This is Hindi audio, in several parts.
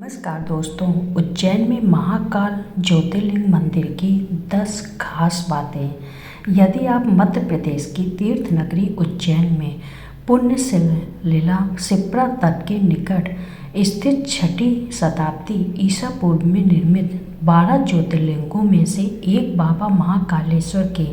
नमस्कार दोस्तों, उज्जैन में महाकाल ज्योतिर्लिंग मंदिर की 10 खास बातें। यदि आप मध्य प्रदेश की तीर्थ नगरी उज्जैन में पुण्य शिला शिप्रा तट के निकट स्थित 6ठी शताब्दी ईसा पूर्व में निर्मित 12 ज्योतिर्लिंगों में से एक बाबा महाकालेश्वर के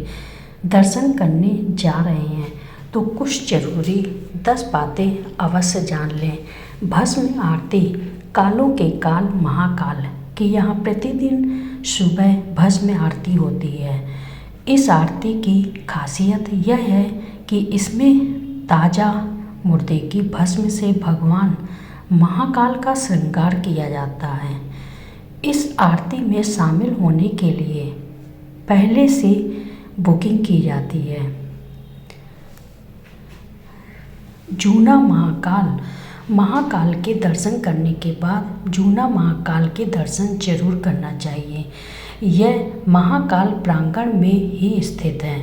दर्शन करने जा रहे हैं तो कुछ जरूरी 10 बातें अवश्य जान लें। भस्म आरती। कालों के काल महाकाल की यहाँ प्रतिदिन सुबह भस्म आरती होती है। इस आरती की खासियत यह है कि इसमें ताज़ा मुर्दे की भस्म से भगवान महाकाल का श्रृंगार किया जाता है। इस आरती में शामिल होने के लिए पहले से बुकिंग की जाती है। जूना महाकाल के दर्शन करने के बाद जूना महाकाल के दर्शन जरूर करना चाहिए। यह महाकाल प्रांगण में ही स्थित है।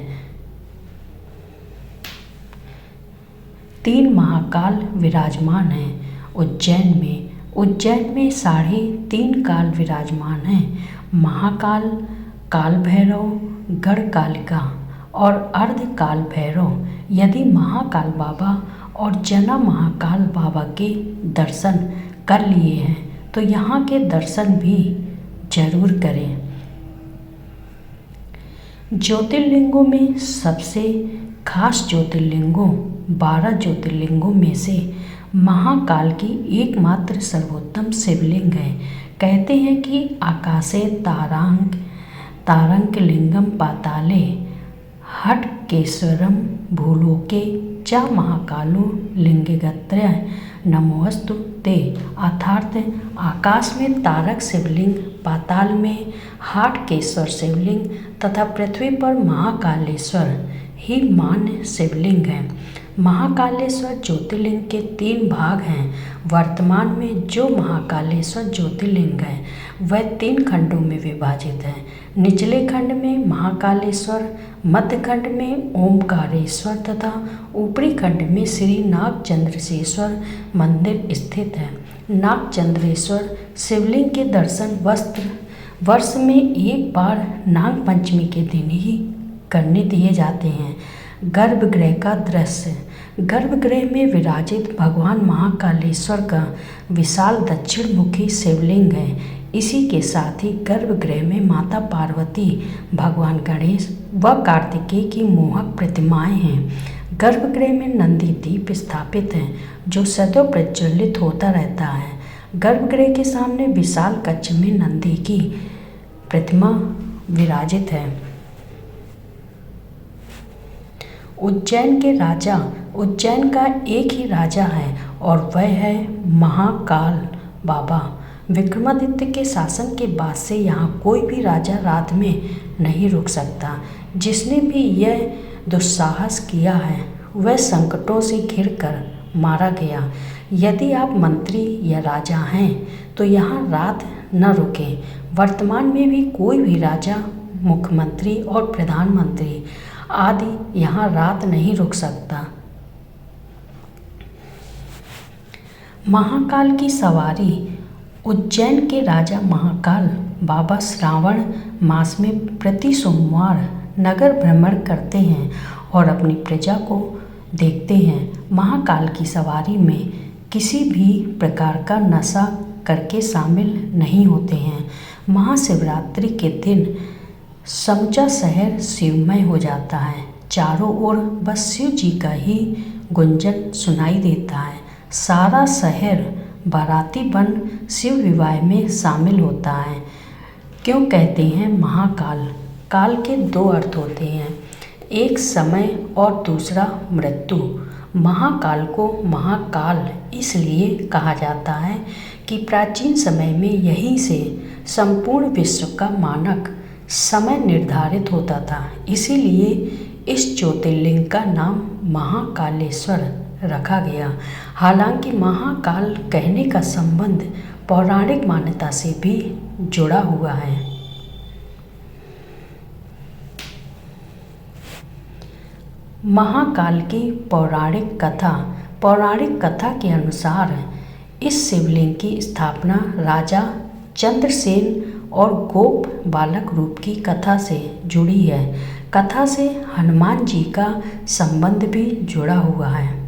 3 महाकाल विराजमान हैं उज्जैन में 3.5 काल विराजमान हैं। महाकाल, काल भैरव, गढ़कालिका और अर्धकाल भैरव। यदि महाकाल बाबा और जना महाकाल बाबा के दर्शन कर लिए हैं तो यहाँ के दर्शन भी जरूर करें। ज्योतिर्लिंगों में सबसे खास 12 ज्योतिर्लिंगों में से महाकाल की एकमात्र सर्वोत्तम शिवलिंग है। कहते हैं कि आकाशे तारंक लिंगम पाताले हटकेश्वरम भूलोके च महाकालो लिंगगत्रय नमोस्तु ते। अर्थात आकाश में तारक शिवलिंग, पाताल में हाटकेश्वर शिवलिंग तथा पृथ्वी पर महाकालेश्वर ही मान्य शिवलिंग है। महाकालेश्वर ज्योतिर्लिंग के 3 भाग हैं। वर्तमान में जो महाकालेश्वर ज्योतिर्लिंग है वह 3 खंडों में विभाजित है। निचले खंड में महाकालेश्वर, मध्य खंड में ओमकारेश्वर तथा ऊपरी खंड में श्री नागचंद्रेश्वर मंदिर स्थित है। नागचंद्रेश्वर शिवलिंग के दर्शन वर्ष में एक बार नाग पंचमी के दिन ही करने दिए जाते हैं। गर्भगृह का दृश्य। गर्भगृह में विराजित भगवान महाकालेश्वर का विशाल दक्षिण मुखी शिवलिंग है। इसी के साथ ही गर्भगृह में माता पार्वती, भगवान गणेश व कार्तिकेय की मोहक प्रतिमाएं हैं। गर्भगृह में नंदी दीप स्थापित हैं जो सदैव प्रज्वलित होता रहता है। गर्भगृह के सामने विशाल कक्ष में नंदी की प्रतिमा विराजित है। उज्जैन का एक ही राजा है और वह है महाकाल बाबा। विक्रमादित्य के शासन के बाद से यहाँ कोई भी राजा रात में नहीं रुक सकता। जिसने भी यह दुस्साहस किया है वह संकटों से घिरकर मारा गया। यदि आप मंत्री या राजा हैं तो यहाँ रात न रुकें। वर्तमान में भी कोई भी राजा, मुख्यमंत्री और प्रधानमंत्री आदि यहाँ रात नहीं रुक सकता। महाकाल की सवारी। उज्जैन के राजा महाकाल बाबा श्रावण मास में प्रति सोमवार नगर भ्रमण करते हैं और अपनी प्रजा को देखते हैं। महाकाल की सवारी में किसी भी प्रकार का नशा करके शामिल नहीं होते हैं। महाशिवरात्रि के दिन समूचा शहर शिवमय हो जाता है। चारों ओर बस शिव जी का ही गुंजन सुनाई देता है। सारा शहर बाराती बन शिव विवाह में शामिल होता है। क्यों कहते हैं महाकाल? काल के 2 अर्थ होते हैं, एक समय और दूसरा मृत्यु। महाकाल को महाकाल इसलिए कहा जाता है कि प्राचीन समय में यहीं से संपूर्ण विश्व का मानक समय निर्धारित होता था। इसीलिए इस ज्योतिर्लिंग का नाम महाकालेश्वर रखा गया। हालांकि महाकाल कहने का संबंध पौराणिक मान्यता से भी जुड़ा हुआ है। महाकाल की पौराणिक कथा के अनुसार इस शिवलिंग की स्थापना राजा चंद्रसेन और गोप बालक रूप की कथा से जुड़ी है। कथा से हनुमान जी का संबंध भी जुड़ा हुआ है।